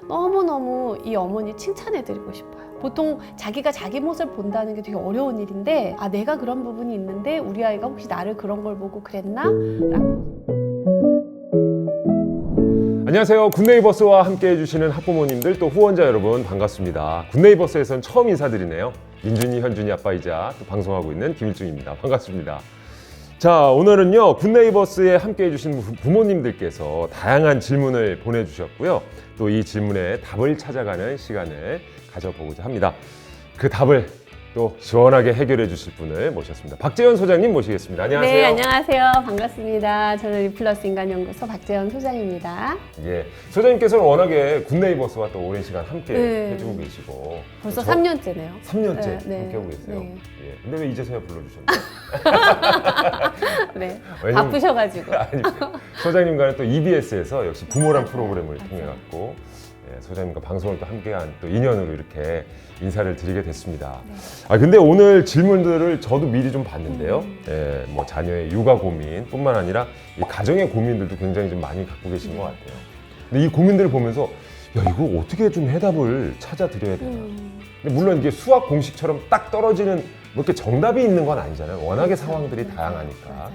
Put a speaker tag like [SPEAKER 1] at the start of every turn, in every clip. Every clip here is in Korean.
[SPEAKER 1] 너무너무 이 어머니 칭찬해드리고 싶어요. 보통 자기가 자기 모습을 본다는 게 되게 어려운 일인데 내가 그런 부분이 있는데 우리 아이가 혹시 나를 그런 걸 보고 그랬나?
[SPEAKER 2] 안녕하세요. 굿네이버스와 함께 해주시는 학부모님들 또 후원자 여러분 반갑습니다. 굿네이버스에선 처음 인사드리네요. 민준이, 현준이 아빠이자 또 방송하고 있는 김일중입니다. 반갑습니다. 자, 오늘은요 굿네이버스에 함께 해주신 부모님들께서 다양한 질문을 보내주셨고요. 또 이 질문에 답을 찾아가는 시간을 가져보고자 합니다. 그 답을 또 시원하게 해결해 주실 분을 모셨습니다. 박재현 소장님 모시겠습니다. 안녕하세요.
[SPEAKER 1] 네, 안녕하세요. 반갑습니다. 저는 리플러스 인간연구소 박재현 소장입니다.
[SPEAKER 2] 예, 소장님께서는 워낙에 굿네이버스와 또 오랜 시간 함께
[SPEAKER 1] 네.
[SPEAKER 2] 해주고 계시고
[SPEAKER 1] 벌써 3년째네요.
[SPEAKER 2] 3년째
[SPEAKER 1] 네,
[SPEAKER 2] 함께 하고 계세요.
[SPEAKER 1] 네.
[SPEAKER 2] 예, 근데 왜 이제서야 불러주셨나요?
[SPEAKER 1] 네,
[SPEAKER 2] 왜냐면-
[SPEAKER 1] 바쁘셔가지고.
[SPEAKER 2] 아니, 소장님과는 또 EBS에서 역시 부모란
[SPEAKER 1] 맞아요.
[SPEAKER 2] 프로그램을
[SPEAKER 1] 맞아요.
[SPEAKER 2] 통해 갖고 예, 소장님과 방송을 또 함께한 또 인연으로 이렇게 인사를 드리게 됐습니다.
[SPEAKER 1] 네.
[SPEAKER 2] 근데 오늘 질문들을 저도 미리 좀 봤는데요. 예, 뭐 자녀의 육아 고민뿐만 아니라 이 가정의 고민들도 굉장히 좀 많이 갖고 계신 것 같아요. 근데 이 고민들을 보면서 야, 이거 어떻게 좀 해답을 찾아 드려야 되나. 근데 물론 이게 수학 공식처럼 딱 떨어지는 뭐 이렇게 정답이 있는 건 아니잖아요. 워낙에 상황들이 다양하니까.
[SPEAKER 1] 맞아요.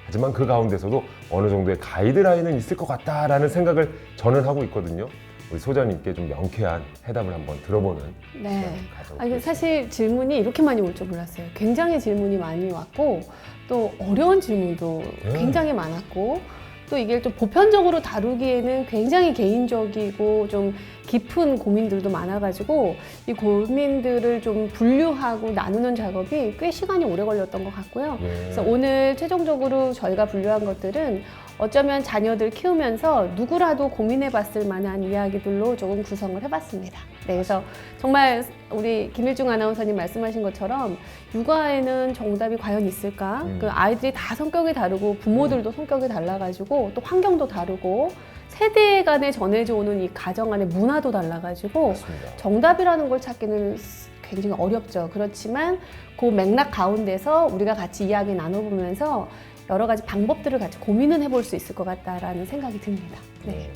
[SPEAKER 2] 하지만 그 가운데서도 어느 정도의 가이드라인은 있을 것 같다라는 생각을 저는 하고 있거든요. 우리 소장님께 좀 명쾌한 해답을 한번 들어보는
[SPEAKER 1] 네.
[SPEAKER 2] 시간을 가져보겠습니다.
[SPEAKER 1] 사실 질문이 이렇게 많이 올 줄 몰랐어요. 굉장히 질문이 많이 왔고 또 어려운 질문도
[SPEAKER 2] 네.
[SPEAKER 1] 굉장히 많았고 또 이게 좀 보편적으로 다루기에는 굉장히 개인적이고 좀 깊은 고민들도 많아가지고 이 고민들을 좀 분류하고 나누는 작업이 꽤 시간이 오래 걸렸던 것 같고요.
[SPEAKER 2] 예.
[SPEAKER 1] 그래서 오늘 최종적으로 저희가 분류한 것들은 어쩌면 자녀들 키우면서 누구라도 고민해봤을 만한 이야기들로 조금 구성을 해봤습니다. 네, 그래서 정말 우리 김일중 아나운서님 말씀하신 것처럼 육아에는 정답이 과연 있을까? 그 아이들이 다 성격이 다르고 부모들도 성격이 달라가지고 또 환경도 다르고 세대 간에 전해져 오는 이 가정 안의 문화도 달라가지고
[SPEAKER 2] 맞습니다.
[SPEAKER 1] 정답이라는 걸 찾기는 굉장히 어렵죠. 그렇지만 그 맥락 가운데서 우리가 같이 이야기 나눠보면서 여러 가지 방법들을 같이 고민은 해볼 수 있을 것 같다라는 생각이 듭니다. 네.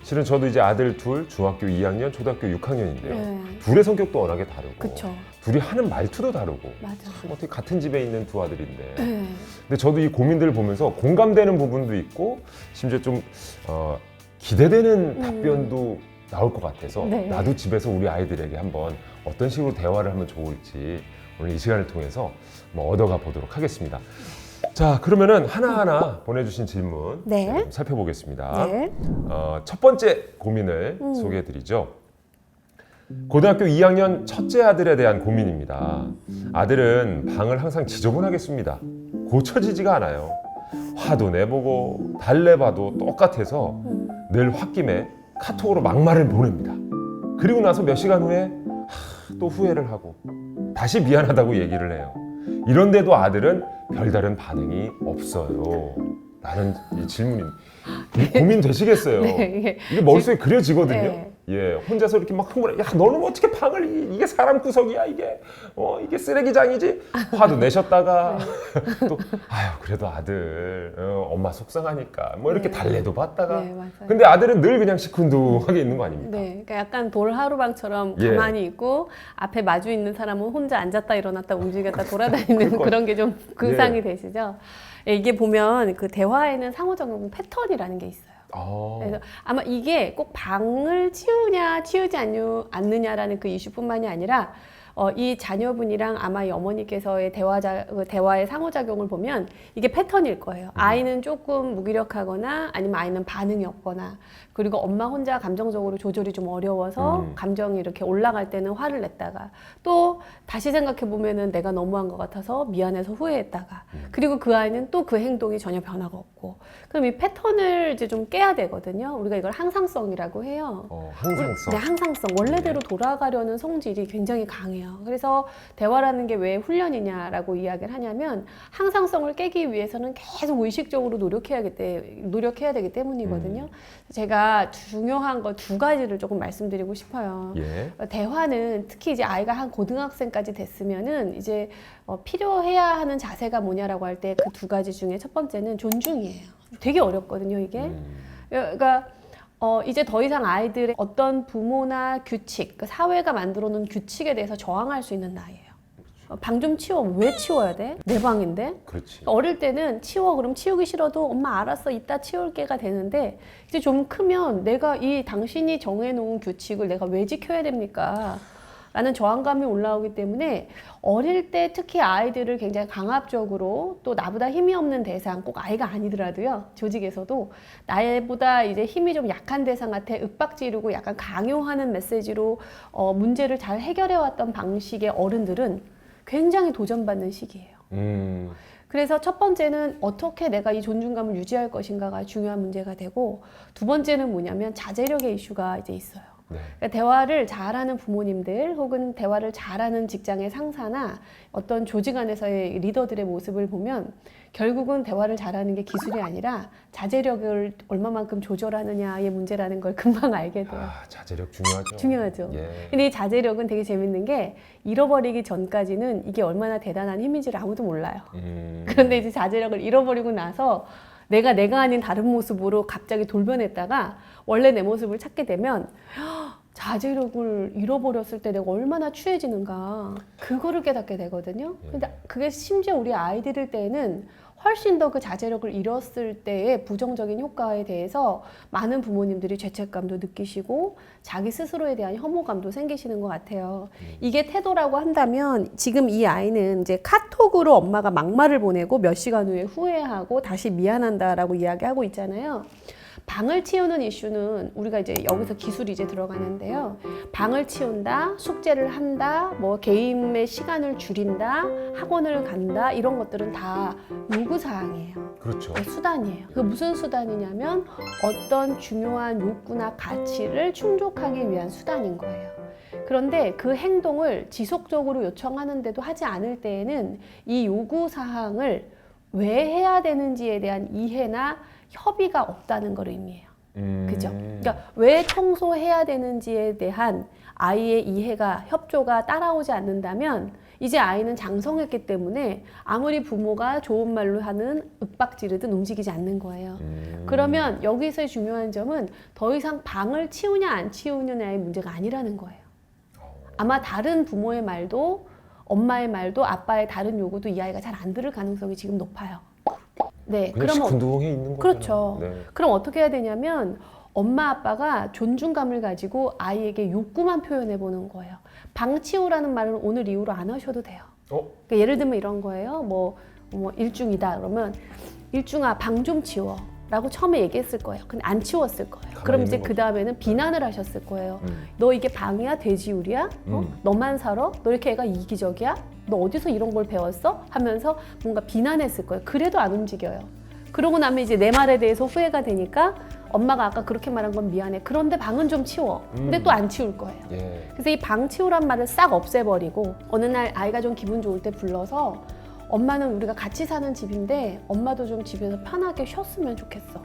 [SPEAKER 2] 실은 저도 이제 아들 둘, 중학교 2학년, 초등학교 6학년인데요.
[SPEAKER 1] 네.
[SPEAKER 2] 둘의 성격도 워낙에 다르고
[SPEAKER 1] 그쵸.
[SPEAKER 2] 둘이 하는 말투도 다르고
[SPEAKER 1] 맞아.
[SPEAKER 2] 참 어떻게 같은 집에 있는 두 아들인데
[SPEAKER 1] 네.
[SPEAKER 2] 근데 저도 이 고민들을 보면서 공감되는 부분도 있고 심지어 좀 기대되는 답변도 나올 것 같아서
[SPEAKER 1] 네.
[SPEAKER 2] 나도 집에서 우리 아이들에게 한번 어떤 식으로 대화를 하면 좋을지 오늘 이 시간을 통해서 한번 얻어가 보도록 하겠습니다. 자, 그러면은 하나하나 보내주신 질문
[SPEAKER 1] 네.
[SPEAKER 2] 좀 살펴보겠습니다.
[SPEAKER 1] 네.
[SPEAKER 2] 첫 번째 고민을 소개해드리죠. 고등학교 2학년 첫째 아들에 대한 고민입니다. 아들은 방을 항상 지저분하게 씁니다. 고쳐지지가 않아요. 화도 내보고 달래봐도 똑같아서 늘 홧김에 카톡으로 막말을 보냅니다. 그리고 나서 몇 시간 후에 또 후회를 하고 다시 미안하다고 얘기를 해요. 이런데도 아들은 별다른 반응이 없어요. 라는 이 질문이 고민 되시겠어요.
[SPEAKER 1] 네.
[SPEAKER 2] 이게 머릿속에 그려지거든요.
[SPEAKER 1] 네.
[SPEAKER 2] 예, 혼자서 이렇게 막 흥분해. 야, 너는 어떻게 방을 이게 사람 구석이야 이게 쓰레기장이지. 화도 내셨다가 또 아유 그래도 아들 엄마 속상하니까 뭐 이렇게
[SPEAKER 1] 네.
[SPEAKER 2] 달래도 봤다가.
[SPEAKER 1] 네, 맞아요.
[SPEAKER 2] 근데 아들은 늘 그냥 시큰둥하게 있는 거 아닙니까?
[SPEAKER 1] 네, 그러니까 약간 돌 하루방처럼
[SPEAKER 2] 예.
[SPEAKER 1] 가만히 있고 앞에 마주 있는 사람은 혼자 앉았다 일어났다 움직였다 돌아다니는
[SPEAKER 2] 그러니까.
[SPEAKER 1] 그런 게 좀
[SPEAKER 2] 예.
[SPEAKER 1] 구상이 되시죠? 예, 이게 보면 그 대화에는 상호작용 패턴이라는 게 있어요. 그래서 아마 이게 꼭 방을 치우냐 치우지 않느냐라는 그 이슈뿐만이 아니라 이 자녀분이랑 아마 이 어머니께서의 대화의 상호작용을 보면 이게 패턴일 거예요. 아이는 조금 무기력하거나 아니면 아이는 반응이 없거나 그리고 엄마 혼자 감정적으로 조절이 좀 어려워서 감정이 이렇게 올라갈 때는 화를 냈다가 또 다시 생각해 보면은 내가 너무한 것 같아서 미안해서 후회했다가 그리고 그 아이는 또 그 행동이 전혀 변화가 없고 그럼 이 패턴을 이제 좀 깨야 되거든요. 우리가 이걸 항상성이라고 해요.
[SPEAKER 2] 항상성.
[SPEAKER 1] 네, 항상성. 원래대로 돌아가려는 성질이 굉장히 강해요. 그래서 대화라는 게 왜 훈련이냐라고 이야기를 하냐면 항상성을 깨기 위해서는 계속 의식적으로 노력해야 되기 때문이거든요. 제가 중요한 거 두 가지를 조금 말씀드리고 싶어요.
[SPEAKER 2] 예.
[SPEAKER 1] 대화는 특히 이제 아이가 한 고등학생까지 됐으면은 이제 필요해야 하는 자세가 뭐냐라고 할 때 그 두 가지 중에 첫 번째는 존중이에요. 되게 어렵거든요, 이게. 그러니까 이제 더 이상 아이들의 어떤 부모나 규칙, 그 사회가 만들어 놓은 규칙에 대해서 저항할 수 있는 나이예요. 방 좀 치워. 왜 치워야 돼? 내 방인데?
[SPEAKER 2] 그렇지.
[SPEAKER 1] 어릴 때는 치워. 그럼 치우기 싫어도 엄마 알았어. 이따 치울게가 되는데 이제 좀 크면 내가 이 당신이 정해놓은 규칙을 내가 왜 지켜야 됩니까? 라는 저항감이 올라오기 때문에 어릴 때 특히 아이들을 굉장히 강압적으로 또 나보다 힘이 없는 대상, 꼭 아이가 아니더라도요, 조직에서도 나보다 이제 힘이 좀 약한 대상한테 윽박지르고 약간 강요하는 메시지로 문제를 잘 해결해왔던 방식의 어른들은 굉장히 도전받는 시기예요. 그래서 첫 번째는 어떻게 내가 이 존중감을 유지할 것인가가 중요한 문제가 되고, 두 번째는 뭐냐면 자제력의 이슈가 이제 있어요.
[SPEAKER 2] 네.
[SPEAKER 1] 그러니까 대화를 잘하는 부모님들 혹은 대화를 잘하는 직장의 상사나 어떤 조직 안에서의 리더들의 모습을 보면 결국은 대화를 잘하는 게 기술이 아니라 자제력을 얼마만큼 조절하느냐의 문제라는 걸 금방 알게 돼요.
[SPEAKER 2] 자제력 중요하죠.
[SPEAKER 1] 중요하죠.
[SPEAKER 2] 예.
[SPEAKER 1] 근데 이 자제력은 되게 재밌는 게 잃어버리기 전까지는 이게 얼마나 대단한 힘인지를 아무도 몰라요. 그런데 이제 자제력을 잃어버리고 나서 내가 아닌 다른 모습으로 갑자기 돌변했다가 원래 내 모습을 찾게 되면 자제력을 잃어버렸을 때 내가 얼마나 추해지는가, 그거를 깨닫게 되거든요. 근데 그게 심지어 우리 아이들일 때는 훨씬 더 그 자제력을 잃었을 때의 부정적인 효과에 대해서 많은 부모님들이 죄책감도 느끼시고 자기 스스로에 대한 혐오감도 생기시는 것 같아요. 이게 태도라고 한다면 지금 이 아이는 이제 카톡으로 엄마가 막말을 보내고 몇 시간 후에 후회하고 다시 미안한다라고 이야기하고 있잖아요. 방을 치우는 이슈는 우리가 이제 여기서 기술이 이제 들어가는데요. 방을 치운다, 숙제를 한다, 뭐 게임의 시간을 줄인다, 학원을 간다, 이런 것들은 다 요구사항이에요.
[SPEAKER 2] 그렇죠.
[SPEAKER 1] 수단이에요. 그 무슨 수단이냐면 어떤 중요한 욕구나 가치를 충족하기 위한 수단인 거예요. 그런데 그 행동을 지속적으로 요청하는데도 하지 않을 때에는 이 요구사항을 왜 해야 되는지에 대한 이해나 협의가 없다는 걸 의미해요. 그죠? 그러니까 왜 청소해야 되는지에 대한 아이의 이해가, 협조가 따라오지 않는다면 이제 아이는 장성했기 때문에 아무리 부모가 좋은 말로 하는 윽박지르든 움직이지 않는 거예요. 그러면 여기서의 중요한 점은 더 이상 방을 치우냐 안 치우느냐의 문제가 아니라는 거예요. 아마 다른 부모의 말도, 엄마의 말도, 아빠의 다른 요구도 이 아이가 잘 안 들을 가능성이 지금 높아요. 네, 그러면
[SPEAKER 2] 시큰둥해 있는 거죠.
[SPEAKER 1] 그렇죠.
[SPEAKER 2] 네.
[SPEAKER 1] 그럼 어떻게 해야 되냐면 엄마 아빠가 존중감을 가지고 아이에게 욕구만 표현해 보는 거예요. 방 치우라는 말을 오늘 이후로 안 하셔도 돼요. 그러니까 예를 들면 이런 거예요. 뭐 일중이다 그러면 일중아 방 좀 치워 라고 처음에 얘기했을 거예요. 근데 안 치웠을 거예요. 그럼 이제 그 다음에는 비난을 하셨을 거예요. 너 이게 방이야? 돼지우리야? 너만 살아? 너 이렇게 애가 이기적이야? 너 어디서 이런 걸 배웠어? 하면서 뭔가 비난했을 거예요. 그래도 안 움직여요. 그러고 나면 이제 내 말에 대해서 후회가 되니까 엄마가 아까 그렇게 말한 건 미안해. 그런데 방은 좀 치워. 근데 또 안 치울 거예요.
[SPEAKER 2] 예.
[SPEAKER 1] 그래서 이 방 치우란 말을 싹 없애버리고 어느 날 아이가 좀 기분 좋을 때 불러서 엄마는 우리가 같이 사는 집인데 엄마도 좀 집에서 편하게 쉬었으면 좋겠어.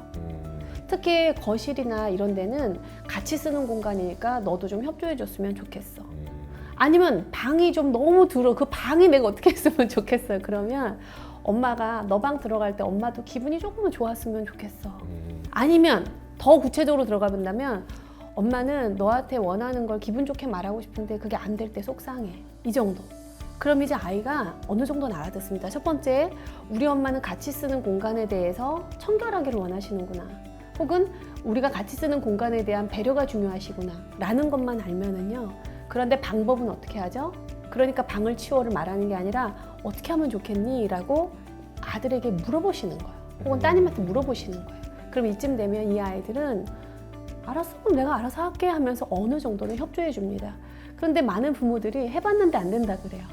[SPEAKER 1] 특히 거실이나 이런 데는 같이 쓰는 공간이니까 너도 좀 협조해 줬으면 좋겠어. 아니면 방이 좀 너무 들어. 그 방이 내가 어떻게 했으면 좋겠어요. 그러면 엄마가 너 방 들어갈 때 엄마도 기분이 조금은 좋았으면 좋겠어. 아니면 더 구체적으로 들어가 본다면 엄마는 너한테 원하는 걸 기분 좋게 말하고 싶은데 그게 안 될 때 속상해. 이 정도. 그럼 이제 아이가 어느 정도는 알아듣습니다. 첫 번째, 우리 엄마는 같이 쓰는 공간에 대해서 청결하기를 원하시는구나. 혹은 우리가 같이 쓰는 공간에 대한 배려가 중요하시구나 라는 것만 알면은요. 그런데 방법은 어떻게 하죠? 그러니까 방을 치워를 말하는 게 아니라 어떻게 하면 좋겠니? 라고 아들에게 물어보시는 거예요. 혹은 따님한테 물어보시는 거예요. 그럼 이쯤 되면 이 아이들은 알았어, 그럼 내가 알아서 할게 하면서 어느 정도는 협조해 줍니다. 그런데 많은 부모들이 해봤는데 안 된다 그래요.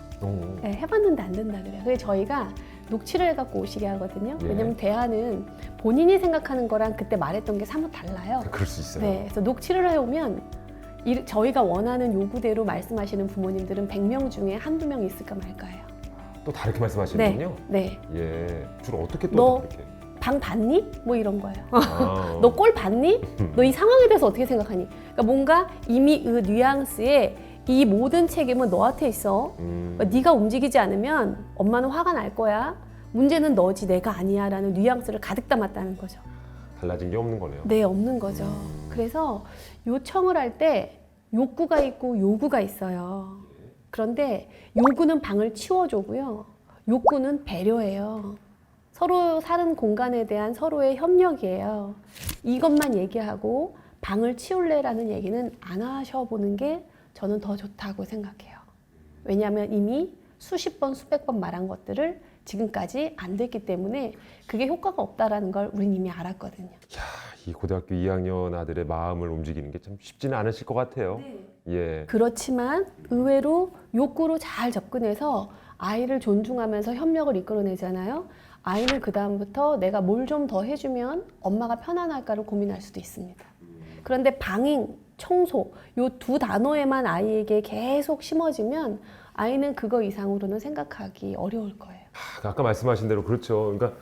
[SPEAKER 1] 네, 해봤는데 안 된다 그래요. 그래서 저희가 녹취를 해갖고 오시게 하거든요.
[SPEAKER 2] 예.
[SPEAKER 1] 왜냐면 대화는 본인이 생각하는 거랑 그때 말했던 게 사뭇 달라요.
[SPEAKER 2] 그럴 수 있어요.
[SPEAKER 1] 네, 그래서 녹취를 해오면 저희가 원하는 요구대로 말씀하시는 부모님들은 100명 중에 한두 명 있을까 말까예요.
[SPEAKER 2] 또 다르게 말씀하시는군요.
[SPEAKER 1] 네.
[SPEAKER 2] 예. 주로 어떻게
[SPEAKER 1] 너
[SPEAKER 2] 또 다르게?
[SPEAKER 1] 방 봤니? 뭐 이런 거예요.
[SPEAKER 2] 아.
[SPEAKER 1] 너 꼴 봤니? 너 이 상황에 대해서 어떻게 생각하니? 그러니까 뭔가 이미 그 뉘앙스에 이 모든 책임은 너한테 있어. 그러니까 네가 움직이지 않으면 엄마는 화가 날 거야. 문제는 너지 내가 아니야 라는 뉘앙스를 가득 담았다는 거죠.
[SPEAKER 2] 달라진 게 없는 거네요.
[SPEAKER 1] 네, 없는 거죠. 그래서 요청을 할 때 욕구가 있고 요구가 있어요. 그런데 요구는 방을 치워주고요. 욕구는 배려예요. 서로 사는 공간에 대한 서로의 협력이에요. 이것만 얘기하고 방을 치울래라는 얘기는 안 하셔보는 게 저는 더 좋다고 생각해요. 왜냐하면 이미 수십 번, 수백 번 말한 것들을 지금까지 안 됐기 때문에 그게 효과가 없다라는 걸 우린 이미 알았거든요.
[SPEAKER 2] 야, 이 고등학교 2학년 아들의 마음을 움직이는 게 참 쉽지는 않으실 것 같아요. 예.
[SPEAKER 1] 그렇지만 의외로 욕구로 잘 접근해서 아이를 존중하면서 협력을 이끌어내잖아요. 아이는 그 다음부터 내가 뭘 좀 더 해주면 엄마가 편안할까를 고민할 수도 있습니다. 그런데 방ing, 청소 요 두 단어에만 아이에게 계속 심어지면 아이는 그거 이상으로는 생각하기 어려울 거예요.
[SPEAKER 2] 아까 말씀하신 대로 그렇죠. 그러니까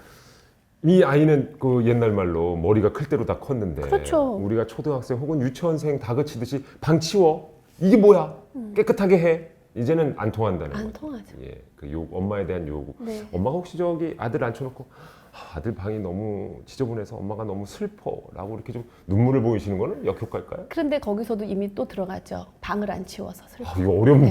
[SPEAKER 2] 이 아이는 그 옛날 말로 머리가 클 대로 다 컸는데
[SPEAKER 1] 그렇죠.
[SPEAKER 2] 우리가 초등학생 혹은 유치원생 다그치듯이 방 치워. 이게 뭐야? 깨끗하게 해. 이제는 안 통한다는
[SPEAKER 1] 안
[SPEAKER 2] 거죠.
[SPEAKER 1] 통하죠.
[SPEAKER 2] 예, 그 엄마에 대한 요구.
[SPEAKER 1] 네.
[SPEAKER 2] 엄마가 혹시 저기 아들 앉혀놓고 아들 방이 너무 지저분해서 엄마가 너무 슬퍼라고 이렇게 좀 눈물을 보이시는 거는 역효과일까요?
[SPEAKER 1] 그런데 거기서도 이미 또 들어가죠. 방을 안 치워서 슬퍼.
[SPEAKER 2] 아, 이거 어려운데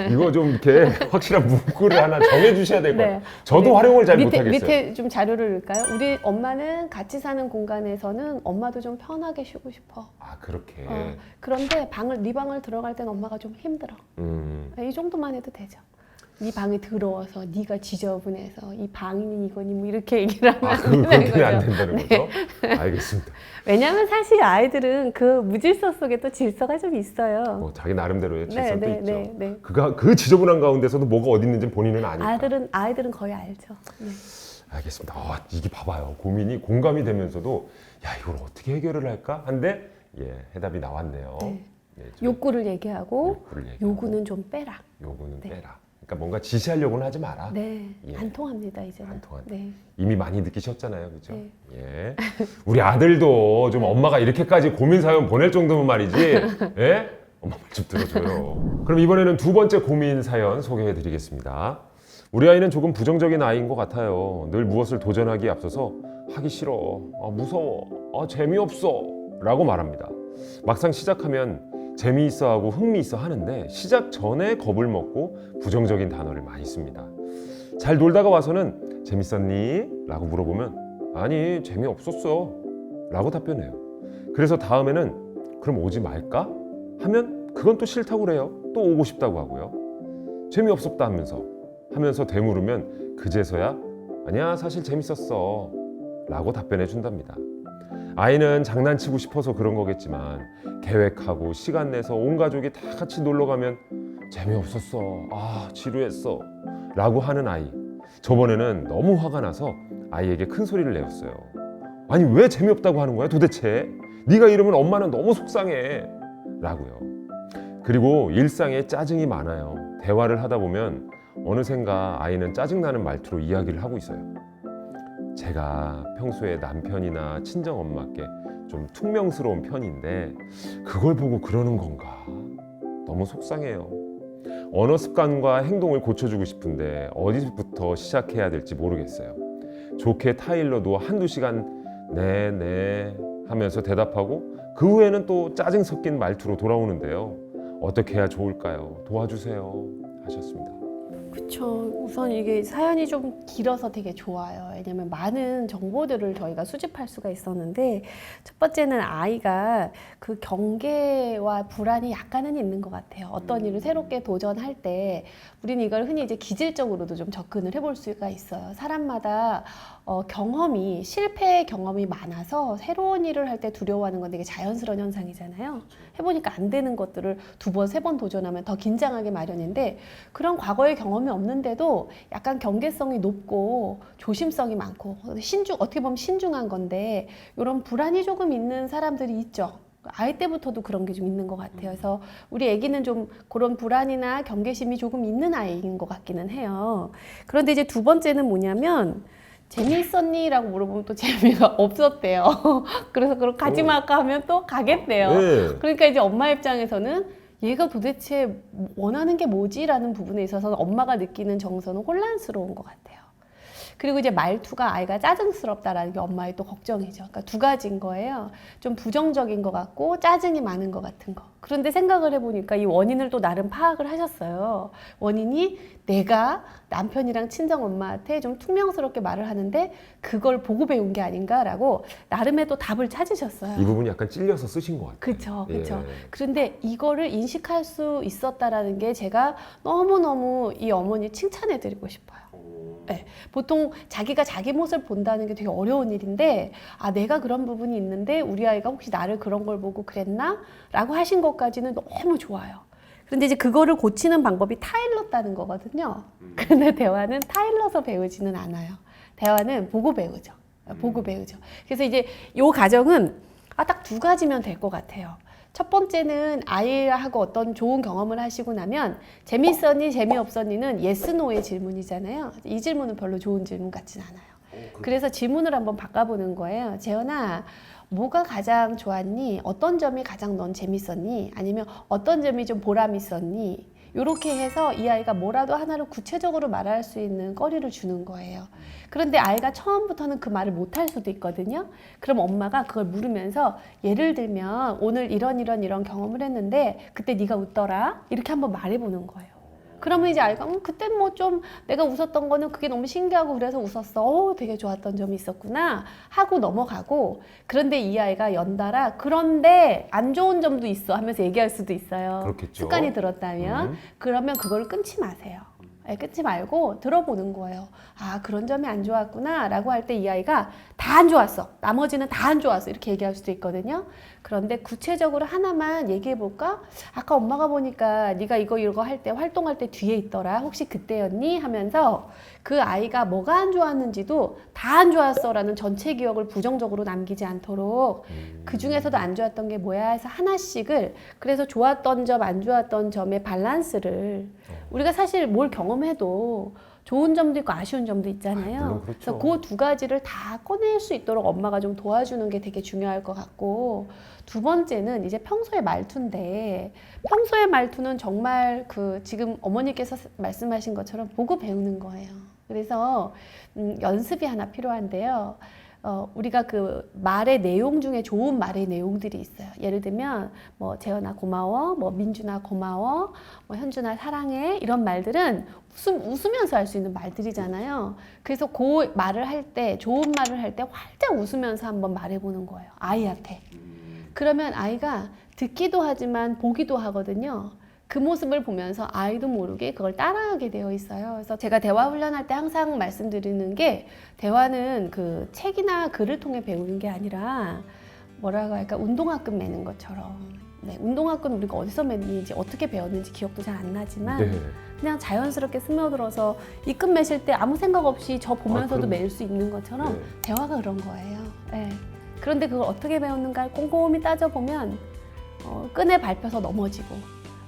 [SPEAKER 2] 이거 좀 이렇게 확실한 문구를 하나 정해주셔야 될 것 같아요. 저도 활용을 잘 못하겠어요.
[SPEAKER 1] 밑에 좀 자료를 넣을까요? 우리 엄마는 같이 사는 공간에서는 엄마도 좀 편하게 쉬고 싶어.
[SPEAKER 2] 아 그렇게.
[SPEAKER 1] 그런데 네 방을 들어갈 땐 엄마가 좀 힘들어. 이 정도만 해도 되죠. 네 방에 더러워서 네가 지저분해서 이 방이 이거니 뭐 이렇게 얘기를 하면 안 되는
[SPEAKER 2] 그렇게 안
[SPEAKER 1] 거죠.
[SPEAKER 2] 된다는 거죠? 알겠습니다.
[SPEAKER 1] 왜냐하면 사실 아이들은 그 무질서 속에 또 질서가 좀 있어요.
[SPEAKER 2] 자기 나름대로의 질서도 있죠.
[SPEAKER 1] 네.
[SPEAKER 2] 그 지저분한 가운데서도 뭐가 어디 있는지 본인은 아니까.
[SPEAKER 1] 아이들은 거의 알죠. 네.
[SPEAKER 2] 알겠습니다. 이게 봐봐요. 고민이 공감이 되면서도 야 이걸 어떻게 해결을 할까? 한데 해답이 나왔네요.
[SPEAKER 1] 네.
[SPEAKER 2] 좀
[SPEAKER 1] 욕구를 얘기하고
[SPEAKER 2] 욕구를 얘기하고,
[SPEAKER 1] 요구는 좀 빼라.
[SPEAKER 2] 요구는
[SPEAKER 1] 네.
[SPEAKER 2] 빼라. 그러니까 뭔가 지시하려고는 하지 마라.
[SPEAKER 1] 네,
[SPEAKER 2] 예.
[SPEAKER 1] 안 통합니다 이제는.
[SPEAKER 2] 안 통한다.
[SPEAKER 1] 네.
[SPEAKER 2] 이미 많이 느끼셨잖아요, 그렇죠?
[SPEAKER 1] 네.
[SPEAKER 2] 예. 우리 아들도 좀 엄마가 이렇게까지 고민 사연 보낼 정도면 말이지, 예? 엄마 말 좀 들어줘요. 그럼 이번에는 두 번째 고민 사연 소개해드리겠습니다. 우리 아이는 조금 부정적인 아이인 것 같아요. 늘 무엇을 도전하기에 앞서서 하기 싫어, 무서워, 재미없어 라고 말합니다. 막상 시작하면 재미있어하고 흥미있어 하는데 시작 전에 겁을 먹고 부정적인 단어를 많이 씁니다. 잘 놀다가 와서는 재밌었니? 라고 물어보면 아니 재미없었어 라고 답변해요. 그래서 다음에는 그럼 오지 말까? 하면 그건 또 싫다고 그래요. 또 오고 싶다고 하고요. 재미없었다 하면서 되물으면 그제서야 아니야 사실 재밌었어 라고 답변해 준답니다. 아이는 장난치고 싶어서 그런 거겠지만 계획하고 시간 내서 온 가족이 다 같이 놀러 가면 재미없었어, 지루했어 라고 하는 아이. 저번에는 너무 화가 나서 아이에게 큰 소리를 내었어요. 아니 왜 재미없다고 하는 거야 도대체? 네가 이러면 엄마는 너무 속상해 라고요. 그리고 일상에 짜증이 많아요. 대화를 하다 보면 어느샌가 아이는 짜증나는 말투로 이야기를 하고 있어요. 제가 평소에 남편이나 친정 엄마께 좀 퉁명스러운 편인데 그걸 보고 그러는 건가? 너무 속상해요. 언어 습관과 행동을 고쳐주고 싶은데 어디부터 시작해야 될지 모르겠어요. 좋게 타일러도 한두 시간 네 하면서 대답하고 그 후에는 또 짜증 섞인 말투로 돌아오는데요. 어떻게 해야 좋을까요? 도와주세요 하셨습니다.
[SPEAKER 1] 그렇죠. 우선 이게 사연이 좀 길어서 되게 좋아요. 왜냐하면 많은 정보들을 저희가 수집할 수가 있었는데 첫 번째는 아이가 그 경계와 불안이 약간은 있는 것 같아요. 어떤 일을 새롭게 도전할 때 우리는 이걸 흔히 이제 기질적으로도 좀 접근을 해볼 수가 있어요. 사람마다 실패 경험이 많아서 새로운 일을 할 때 두려워하는 건 되게 자연스러운 현상이잖아요. 해보니까 안 되는 것들을 두 번, 세 번 도전하면 더 긴장하게 마련인데 그런 과거의 경험이 없는데도 약간 경계성이 높고 조심성이 많고 어떻게 보면 신중한 건데 이런 불안이 조금 있는 사람들이 있죠. 아이 때부터도 그런 게 좀 있는 것 같아요. 그래서 우리 아기는 좀 그런 불안이나 경계심이 조금 있는 아이인 것 같기는 해요. 그런데 이제 두 번째는 뭐냐면 재미있었니? 라고 물어보면 또 재미가 없었대요. 그래서 그럼 가지 말까 하면 또 가겠대요.
[SPEAKER 2] 네.
[SPEAKER 1] 그러니까 이제 엄마 입장에서는 얘가 도대체 원하는 게 뭐지? 라는 부분에 있어서는 엄마가 느끼는 정서는 혼란스러운 것 같아요. 그리고 이제 말투가 아이가 짜증스럽다라는 게 엄마의 또 걱정이죠. 그러니까 두 가지인 거예요. 좀 부정적인 것 같고 짜증이 많은 것 같은 거. 그런데 생각을 해보니까 이 원인을 또 나름 파악을 하셨어요. 원인이 내가 남편이랑 친정 엄마한테 좀 퉁명스럽게 말을 하는데 그걸 보고 배운 게 아닌가라고 나름의 또 답을 찾으셨어요.
[SPEAKER 2] 이 부분이 약간 찔려서 쓰신 것 같아요.
[SPEAKER 1] 그렇죠, 그렇죠.
[SPEAKER 2] 예.
[SPEAKER 1] 그런데 이거를 인식할 수 있었다라는 게 제가 너무너무 이 어머니 칭찬해드리고 싶어요. 네, 보통 자기가 자기 모습을 본다는 게 되게 어려운 일인데 아 내가 그런 부분이 있는데 우리 아이가 혹시 나를 그런 걸 보고 그랬나? 라고 하신 것까지는 너무 좋아요. 그런데 이제 그거를 고치는 방법이 타일러 따는 거거든요. 그런데 대화는 타일러서 배우지는 않아요. 대화는 보고 배우죠. 보고 배우죠. 그래서 이제 요 과정은 딱 두 가지면 될 것 같아요. 첫 번째는 아이하고 어떤 좋은 경험을 하시고 나면 재밌었니 재미없었니는 예스 노의 질문이잖아요. 이 질문은 별로 좋은 질문 같진 않아요. 그래서 질문을 한번 바꿔보는 거예요. 재현아, 뭐가 가장 좋았니? 어떤 점이 가장 넌 재밌었니? 아니면 어떤 점이 좀 보람 있었니? 이렇게 해서 이 아이가 뭐라도 하나를 구체적으로 말할 수 있는 거리를 주는 거예요. 그런데 아이가 처음부터는 그 말을 못할 수도 있거든요. 그럼 엄마가 그걸 물으면서 예를 들면 오늘 이런 경험을 했는데 그때 네가 웃더라 이렇게 한번 말해보는 거예요. 그러면 이제 아이가 그때 뭐 좀 내가 웃었던 거는 그게 너무 신기하고 그래서 웃었어. 되게 좋았던 점이 있었구나 하고 넘어가고 그런데 이 아이가 연달아 그런데 안 좋은 점도 있어 하면서 얘기할 수도 있어요.
[SPEAKER 2] 그렇겠죠.
[SPEAKER 1] 습관이 들었다면 그러면 그걸 끊지 마세요. 네, 끊지 말고 들어보는 거예요. 아 그런 점이 안 좋았구나 라고 할 때 이 아이가 다 안 좋았어. 나머지는 다 안 좋았어. 이렇게 얘기할 수도 있거든요. 그런데 구체적으로 하나만 얘기해 볼까? 아까 엄마가 보니까 네가 이거 할 때 활동할 때 뒤에 있더라. 혹시 그때였니? 하면서 그 아이가 뭐가 안 좋았는지도 다 안 좋았어 라는 전체 기억을 부정적으로 남기지 않도록 그 중에서도 안 좋았던 게 뭐야 해서 하나씩을 그래서 좋았던 점, 안 좋았던 점의 밸런스를 우리가 사실 뭘 경험해도 좋은 점도 있고 아쉬운 점도 있잖아요.
[SPEAKER 2] 물론 그렇죠.
[SPEAKER 1] 그래서 그 두 가지를 다 꺼낼 수 있도록 엄마가 좀 도와주는 게 되게 중요할 것 같고 두 번째는 이제 평소의 말투인데 평소의 말투는 정말 그 지금 어머니께서 말씀하신 것처럼 보고 배우는 거예요. 그래서 연습이 하나 필요한데요. 우리가 그 말의 내용 중에 좋은 말의 내용들이 있어요. 예를 들면 뭐 재현아 고마워, 뭐 민준아 고마워, 뭐 현준아 사랑해 이런 말들은 웃으면서 할 수 있는 말들이잖아요. 그래서 그 말을 할 때 좋은 말을 할 때 활짝 웃으면서 한번 말해보는 거예요. 아이한테. 그러면 아이가 듣기도 하지만 보기도 하거든요. 그 모습을 보면서 아이도 모르게 그걸 따라하게 되어 있어요. 그래서 제가 대화 훈련할 때 항상 말씀드리는 게 대화는 그 책이나 글을 통해 배우는 게 아니라 뭐라고 할까 운동화끈 매는 것처럼 네, 운동화끈 우리가 어디서 맸는지 어떻게 배웠는지 기억도 잘 안 나지만
[SPEAKER 2] 네.
[SPEAKER 1] 그냥 자연스럽게 스며들어서 이 끈 매실 때 아무 생각 없이 저 보면서도
[SPEAKER 2] 그럼-
[SPEAKER 1] 맬 수 있는 것처럼
[SPEAKER 2] 네.
[SPEAKER 1] 대화가 그런 거예요. 네. 그런데 그걸 어떻게 배웠는가 꼼꼼히 따져보면 끈에 밟혀서 넘어지고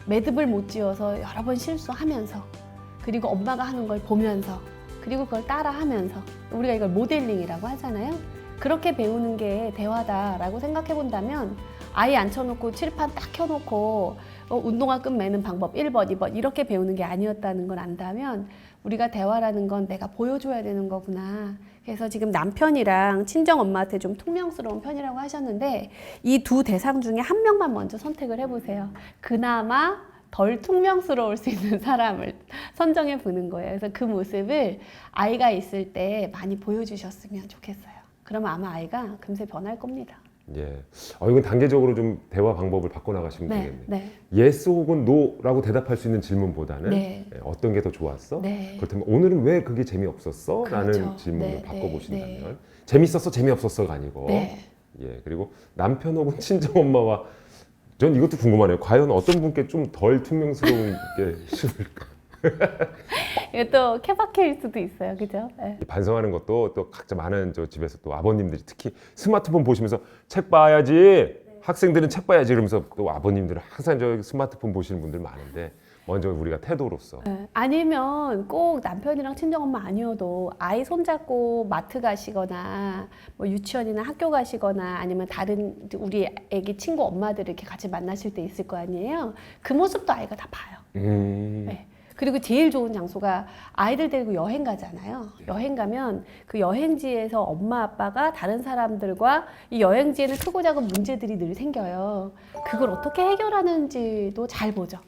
[SPEAKER 1] 매듭을 못 지어서 여러 번 실수하면서 그리고 엄마가 하는 걸 보면서 그리고 그걸 따라하면서 우리가 이걸 모델링이라고 하잖아요. 그렇게 배우는 게 대화다라고 생각해 본다면 아이 앉혀놓고 칠판 딱 켜놓고 운동화 끈 매는 방법 1번, 2번 이렇게 배우는 게 아니었다는 걸 안다면 우리가 대화라는 건 내가 보여줘야 되는 거구나. 그래서 지금 남편이랑 친정 엄마한테 좀 퉁명스러운 편이라고 하셨는데 이 두 대상 중에 한 명만 먼저 선택을 해보세요. 그나마 덜 퉁명스러울 수 있는 사람을 선정해 보는 거예요. 그래서 그 모습을 아이가 있을 때 많이 보여주셨으면 좋겠어요. 그러면 아마 아이가 금세 변할 겁니다.
[SPEAKER 2] 예. 이건 단계적으로 좀 대화 방법을 바꿔나가시면
[SPEAKER 1] 네,
[SPEAKER 2] 되겠네요.
[SPEAKER 1] 네,
[SPEAKER 2] 예스 혹은 노라고 대답할 수 있는 질문보다는
[SPEAKER 1] 네.
[SPEAKER 2] 어떤 게 더 좋았어?
[SPEAKER 1] 네.
[SPEAKER 2] 그렇다면 오늘은 왜 그게 재미없었어? 라는
[SPEAKER 1] 그렇죠.
[SPEAKER 2] 질문을
[SPEAKER 1] 네,
[SPEAKER 2] 바꿔보신다면
[SPEAKER 1] 네,
[SPEAKER 2] 재밌었어? 재미없었어가 아니고
[SPEAKER 1] 네.
[SPEAKER 2] 예. 그리고 남편 혹은 친정엄마와 전 이것도 궁금하네요. 과연 어떤 분께 좀 덜 퉁명스러운 게 싫을까?
[SPEAKER 1] 이것도 케바케일 수도 있어요. 그죠? 네.
[SPEAKER 2] 반성하는 것도 또 각자 많은 저 집에서 또 아버님들이 특히 스마트폰 보시면서 책 봐야지 학생들은 책 봐야지 이러면서 또 아버님들은 항상 저 스마트폰 보시는 분들 많은데 먼저 우리가 태도로서
[SPEAKER 1] 네. 아니면 꼭 남편이랑 친정엄마 아니어도 아이 손잡고 마트 가시거나 뭐 유치원이나 학교 가시거나 아니면 다른 우리 애기 친구 엄마들 이렇게 같이 만나실 때 있을 거 아니에요. 그 모습도 아이가 다 봐요. 네. 그리고 제일 좋은 장소가 아이들 데리고 여행 가잖아요. 여행 가면 그 여행지에서 엄마 아빠가 다른 사람들과 이 여행지에는 크고 작은 문제들이 늘 생겨요. 그걸 어떻게 해결하는지도 잘 보죠.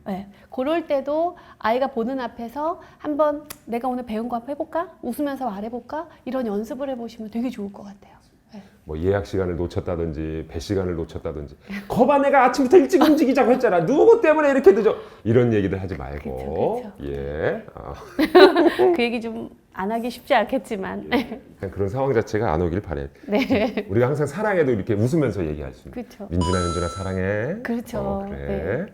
[SPEAKER 1] 네. 그럴 때도 아이가 보는 앞에서 한번 내가 오늘 배운 거 한번 해볼까? 웃으면서 말해볼까? 이런 연습을 해보시면 되게 좋을 것 같아요. 네.
[SPEAKER 2] 뭐 예약 시간을 놓쳤다든지 배 시간을 놓쳤다든지 거봐 내가 아침부터 일찍 움직이자고 했잖아 누구 때문에 이렇게 늦어 이런 얘기들 하지 말고
[SPEAKER 1] 그쵸.
[SPEAKER 2] 예
[SPEAKER 1] 그 얘기 좀 안 하기 쉽지 않겠지만
[SPEAKER 2] 그냥 그런 상황 자체가 안 오길 바래.
[SPEAKER 1] 네.
[SPEAKER 2] 우리가 항상 사랑해도 이렇게 웃으면서 얘기할 수 있는.
[SPEAKER 1] 그렇죠.
[SPEAKER 2] 민준아 현준아 사랑해.
[SPEAKER 1] 그렇죠.
[SPEAKER 2] 그래.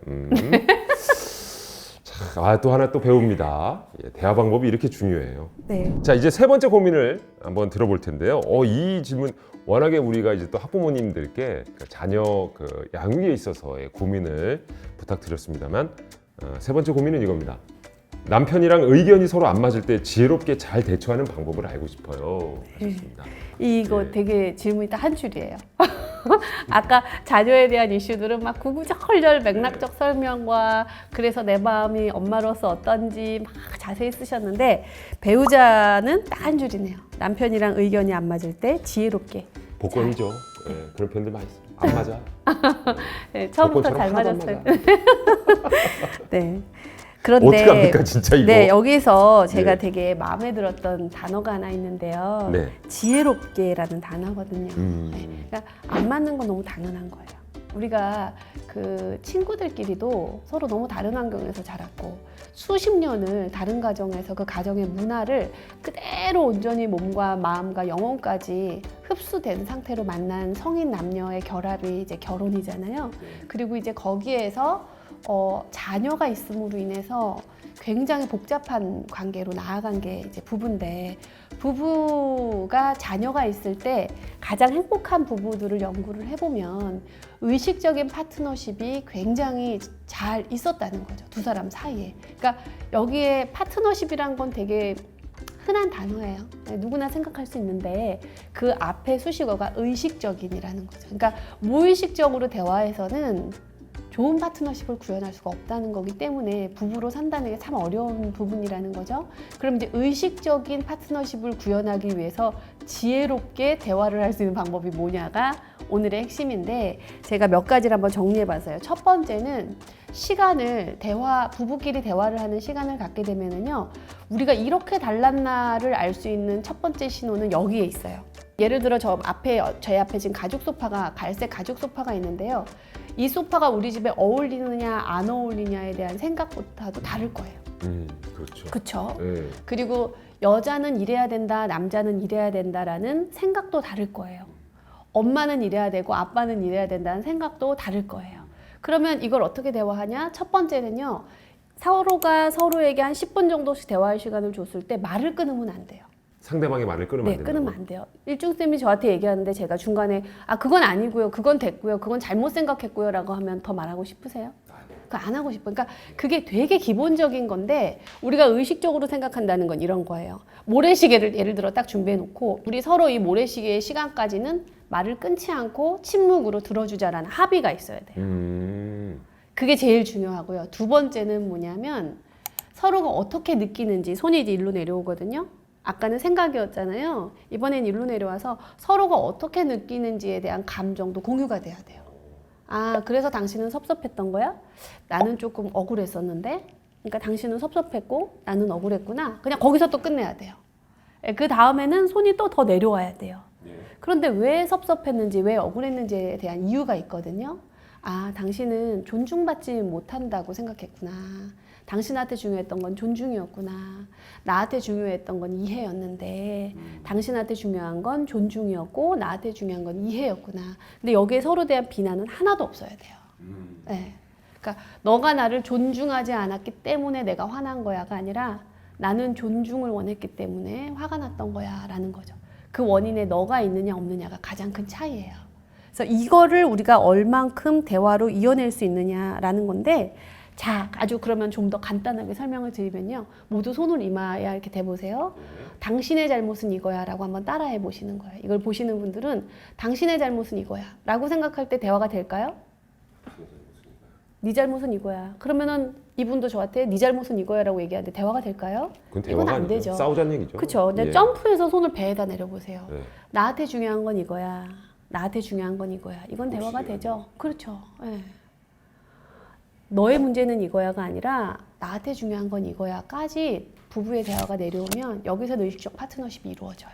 [SPEAKER 2] 자, 또 하나 또 배웁니다. 예, 대화 방법이 이렇게 중요해요.
[SPEAKER 1] 네.
[SPEAKER 2] 자, 이제 세 번째 고민을 한번 들어볼 텐데요. 이 질문 워낙에 우리가 이제 또 학부모님들께 그 자녀 그 양육에 있어서의 고민을 부탁드렸습니다만 세 번째 고민은 이겁니다. 남편이랑 의견이 서로 안 맞을 때 지혜롭게 잘 대처하는 방법을 알고 싶어요. 하셨습니다.
[SPEAKER 1] 이거
[SPEAKER 2] 네.
[SPEAKER 1] 되게 질문이 딱 한 줄이에요. 아까 자녀에 대한 이슈들은 막 구구절절 맥락적 설명과 그래서 내 마음이 엄마로서 어떤지 막 자세히 쓰셨는데 배우자는 딱 한 줄이네요. 남편이랑 의견이 안 맞을 때 지혜롭게.
[SPEAKER 2] 복권이죠. 예, 그런 편들 많이 있어요. 안 맞아.
[SPEAKER 1] 네, 처음부터
[SPEAKER 2] 복권처럼
[SPEAKER 1] 잘
[SPEAKER 2] 하나도 안
[SPEAKER 1] 맞았어요.
[SPEAKER 2] 맞아.
[SPEAKER 1] 네. 그런데
[SPEAKER 2] 어떡합니까 진짜 이거.
[SPEAKER 1] 네, 여기서 제가
[SPEAKER 2] 네.
[SPEAKER 1] 되게 마음에 들었던 단어가 하나 있는데요.
[SPEAKER 2] 네.
[SPEAKER 1] 지혜롭게라는 단어거든요. 네,
[SPEAKER 2] 음.
[SPEAKER 1] 그러니까 안 맞는 건 너무 당연한 거예요. 우리가 그 친구들끼리도 서로 너무 다른 환경에서 자랐고 수십 년을 다른 가정에서 그 가정의 문화를 그대로 온전히 몸과 마음과 영혼까지 흡수된 상태로 만난 성인 남녀의 결합이 이제 결혼이잖아요. 그리고 이제 거기에서 자녀가 있음으로 인해서 굉장히 복잡한 관계로 나아간 게 이제 부부인데 부부가 자녀가 있을 때 가장 행복한 부부들을 연구를 해보면 의식적인 파트너십이 굉장히 잘 있었다는 거죠. 두 사람 사이에. 그러니까 여기에 파트너십이란 건 되게 흔한 단어예요. 누구나 생각할 수 있는데 그 앞에 수식어가 의식적인이라는 거죠. 그러니까 무의식적으로 대화에서는 좋은 파트너십을 구현할 수가 없다는 거기 때문에 부부로 산다는 게 참 어려운 부분이라는 거죠. 그럼 이제 의식적인 파트너십을 구현하기 위해서 지혜롭게 대화를 할 수 있는 방법이 뭐냐가 오늘의 핵심인데 제가 몇 가지를 한번 정리해 봤어요. 첫 번째는 시간을 부부끼리 대화를 하는 시간을 갖게 되면은요, 우리가 이렇게 달랐나를 알 수 있는 첫 번째 신호는 여기에 있어요. 예를 들어 제 앞에 지금 갈색 가죽 소파가 있는데요. 이 소파가 우리 집에 어울리느냐 안 어울리냐에 대한 생각보다도 다를 거예요.
[SPEAKER 2] 그렇죠.
[SPEAKER 1] 그렇죠.
[SPEAKER 2] 네.
[SPEAKER 1] 그리고 여자는 이래야 된다, 남자는 이래야 된다라는 생각도 다를 거예요. 엄마는 이래야 되고 아빠는 이래야 된다는 생각도 다를 거예요. 그러면 이걸 어떻게 대화하냐? 첫 번째는요. 서로가 서로에게 한 10분 정도씩 대화할 시간을 줬을 때 말을 끊으면 안 돼요.
[SPEAKER 2] 상대방의 말을 끊으면 안 된다고?
[SPEAKER 1] 끊으면 안 돼요. 일중쌤이 저한테 얘기하는데 제가 중간에 그건 아니고요. 그건 됐고요. 그건 잘못 생각했고요. 라고 하면 더 말하고 싶으세요? 그거 안 하고 싶어요. 그러니까 그게 되게 기본적인 건데 우리가 의식적으로 생각한다는 건 이런 거예요. 모래시계를 예를 들어 딱 준비해 놓고 우리 서로 이 모래시계의 시간까지는 말을 끊지 않고 침묵으로 들어주자라는 합의가 있어야 돼요. 그게 제일 중요하고요. 두 번째는 뭐냐면 서로가 어떻게 느끼는지 손이 이제 일로 내려오거든요. 아까는 생각이었잖아요. 이번엔 일로 내려와서 서로가 어떻게 느끼는지에 대한 감정도 공유가 돼야 돼요. 그래서 당신은 섭섭했던 거야? 나는 조금 억울했었는데? 그러니까 당신은 섭섭했고 나는 억울했구나. 그냥 거기서 또 끝내야 돼요. 그 다음에는 손이 또 더 내려와야 돼요. 그런데 왜 섭섭했는지, 왜 억울했는지에 대한 이유가 있거든요. 당신은 존중받지 못한다고 생각했구나. 당신한테 중요했던 건 존중이었구나. 나한테 중요했던 건 이해였는데 당신한테 중요한 건 존중이었고 나한테 중요한 건 이해였구나. 근데 여기에 서로 대한 비난은 하나도 없어야 돼요. 네. 그러니까 너가 나를 존중하지 않았기 때문에 내가 화난 거야가 아니라 나는 존중을 원했기 때문에 화가 났던 거야 라는 거죠. 그 원인에 너가 있느냐 없느냐가 가장 큰 차이예요. 그래서 이거를 우리가 얼만큼 대화로 이어낼 수 있느냐라는 건데 자, 아주 그러면 좀 더 간단하게 설명을 드리면요. 모두 손을 이마에 이렇게 대보세요. 당신의 잘못은 이거야 라고 한번 따라해 보시는 거예요. 이걸 보시는 분들은 당신의 잘못은 이거야 라고 생각할 때 대화가 될까요? 네 잘못은 이거야. 그러면은 이분도 저한테 네 잘못은 이거야라고 얘기하는데 대화가 될까요?
[SPEAKER 2] 그건
[SPEAKER 1] 이건
[SPEAKER 2] 대화가
[SPEAKER 1] 안
[SPEAKER 2] 아니죠.
[SPEAKER 1] 되죠.
[SPEAKER 2] 싸우자는 얘기죠.
[SPEAKER 1] 그렇죠. 근데
[SPEAKER 2] 예.
[SPEAKER 1] 점프해서 손을 배에다 내려보세요.
[SPEAKER 2] 네.
[SPEAKER 1] 나한테 중요한 건 이거야. 나한테 중요한 건 이거야. 이건 대화가
[SPEAKER 2] 혹시-
[SPEAKER 1] 되죠. 그렇죠. 예. 너의 문제는 이거야가 아니라 나한테 중요한 건 이거야까지 부부의 대화가 내려오면 여기서 의식적 파트너십이 이루어져요.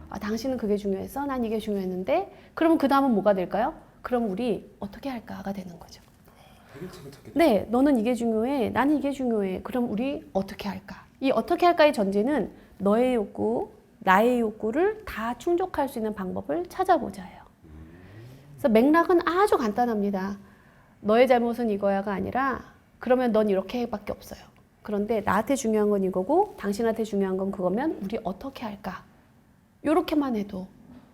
[SPEAKER 1] 아, 당신은 그게 중요했어? 난 이게 중요했는데? 그러면 그 다음은 뭐가 될까요? 그럼 우리 어떻게 할까가 되는 거죠. 네, 너는 이게 중요해. 나는 이게 중요해. 그럼 우리 어떻게 할까? 이 어떻게 할까의 전제는 너의 욕구, 나의 욕구를 다 충족할 수 있는 방법을 찾아보자예요. 그래서 맥락은 아주 간단합니다. 너의 잘못은 이거야가 아니라 그러면 넌 이렇게밖에 없어요. 그런데 나한테 중요한 건 이거고 당신한테 중요한 건 그거면 우리 어떻게 할까? 이렇게만 해도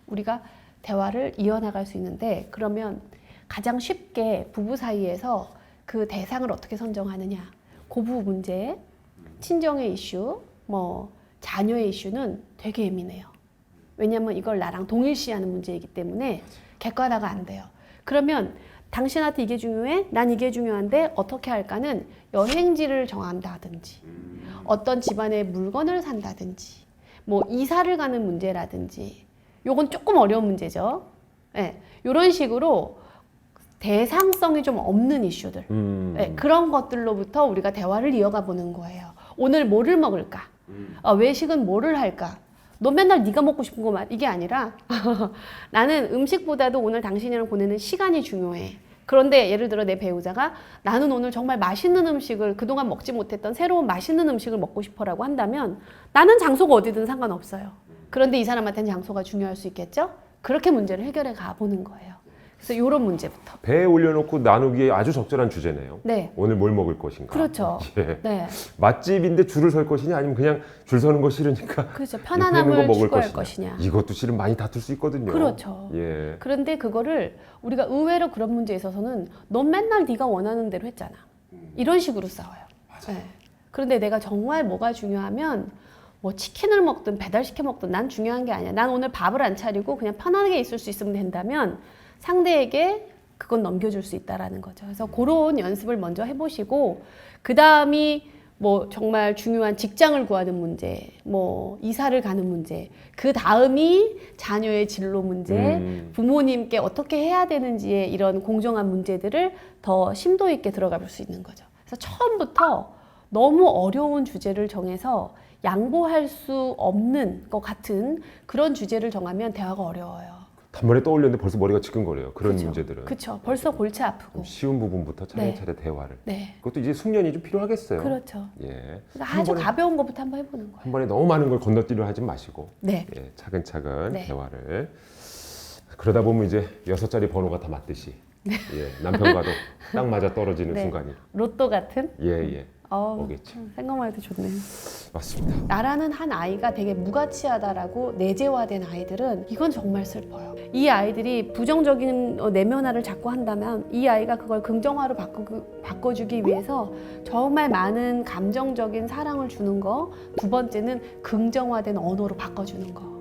[SPEAKER 1] 우리가 대화를 이어나갈 수 있는데 그러면 가장 쉽게 부부 사이에서 그 대상을 어떻게 선정하느냐 고부 문제, 친정의 이슈, 뭐 자녀의 이슈는 되게 예민해요. 왜냐하면 이걸 나랑 동일시하는 문제이기 때문에 객관화가 안 돼요. 그러면 당신한테 이게 중요해? 난 이게 중요한데 어떻게 할까는 여행지를 정한다든지 어떤 집안의 물건을 산다든지 뭐 이사를 가는 문제라든지 요건 조금 어려운 문제죠. 네, 이런 식으로 대상성이 좀 없는 이슈들 네, 그런 것들로부터 우리가 대화를 이어가 보는 거예요. 오늘 뭐를 먹을까? 외식은 뭐를 할까? 너 맨날 네가 먹고 싶은 거만 이게 아니라 나는 음식보다도 오늘 당신이랑 보내는 시간이 중요해. 그런데 예를 들어 내 배우자가 나는 오늘 정말 맛있는 음식을 그동안 먹지 못했던 새로운 맛있는 음식을 먹고 싶어라고 한다면 나는 장소가 어디든 상관없어요. 그런데 이 사람한테는 장소가 중요할 수 있겠죠? 그렇게 문제를 해결해 가보는 거예요. 그래서 이런 문제부터.
[SPEAKER 2] 배에 올려놓고 나누기에 아주 적절한 주제네요.
[SPEAKER 1] 네.
[SPEAKER 2] 오늘 뭘 먹을 것인가.
[SPEAKER 1] 그렇죠.
[SPEAKER 2] 예.
[SPEAKER 1] 네.
[SPEAKER 2] 맛집인데 줄을 설 것이냐 아니면 그냥 줄 서는 거 싫으니까
[SPEAKER 1] 그렇죠.
[SPEAKER 2] 옆에 있는 거
[SPEAKER 1] 편안함을
[SPEAKER 2] 먹을
[SPEAKER 1] 추구할 것이냐.
[SPEAKER 2] 이것도 실은 많이 다툴 수 있거든요.
[SPEAKER 1] 그렇죠.
[SPEAKER 2] 예.
[SPEAKER 1] 그런데 그거를 우리가 의외로 그런 문제에 있어서는 넌 맨날 네가 원하는 대로 했잖아. 이런 식으로 싸워요. 네. 그런데 내가 정말 뭐가 중요하면 뭐 치킨을 먹든 배달시켜 먹든 난 중요한 게 아니야. 난 오늘 밥을 안 차리고 그냥 편안하게 있을 수 있으면 된다면 상대에게 그건 넘겨줄 수 있다라는 거죠. 그래서 그런 연습을 먼저 해보시고 그 다음이 뭐 정말 중요한 직장을 구하는 문제, 뭐 이사를 가는 문제, 그 다음이 자녀의 진로 문제, 부모님께 어떻게 해야 되는지의 이런 공정한 문제들을 더 심도 있게 들어가 볼 수 있는 거죠. 그래서 처음부터 너무 어려운 주제를 정해서 양보할 수 없는 것 같은 그런 주제를 정하면 대화가 어려워요.
[SPEAKER 2] 단번에 떠올렸는데 벌써 머리가 지끈거려요. 그런
[SPEAKER 1] 그쵸?
[SPEAKER 2] 문제들은.
[SPEAKER 1] 그렇죠. 벌써 골치 아프고.
[SPEAKER 2] 좀 쉬운 부분부터 차례차례 대화를.
[SPEAKER 1] 네.
[SPEAKER 2] 그것도 이제 숙련이 좀 필요하겠어요.
[SPEAKER 1] 그렇죠.
[SPEAKER 2] 예.
[SPEAKER 1] 그러니까 아주 가벼운 것부터 한번 해보는 거예요.
[SPEAKER 2] 한 번에 너무 많은 걸 건너뛰려 하지 마시고
[SPEAKER 1] 네.
[SPEAKER 2] 예, 차근차근
[SPEAKER 1] 네.
[SPEAKER 2] 대화를 그러다 보면 이제 6자리 번호가 다 맞듯이 예, 남편과도 딱 맞아 떨어지는
[SPEAKER 1] 네.
[SPEAKER 2] 순간이
[SPEAKER 1] 로또 같은?
[SPEAKER 2] 예예
[SPEAKER 1] 어우,
[SPEAKER 2] 오겠죠.
[SPEAKER 1] 생각만 해도 좋네요.
[SPEAKER 2] 맞습니다.
[SPEAKER 1] 나라는 한 아이가 되게 무가치하다라고 내재화된 아이들은 이건 정말 슬퍼요. 이 아이들이 부정적인 내면화를 자꾸 한다면 이 아이가 그걸 긍정화로 바꿔주기 위해서 정말 많은 감정적인 사랑을 주는 거, 두 번째는 긍정화된 언어로 바꿔주는 거.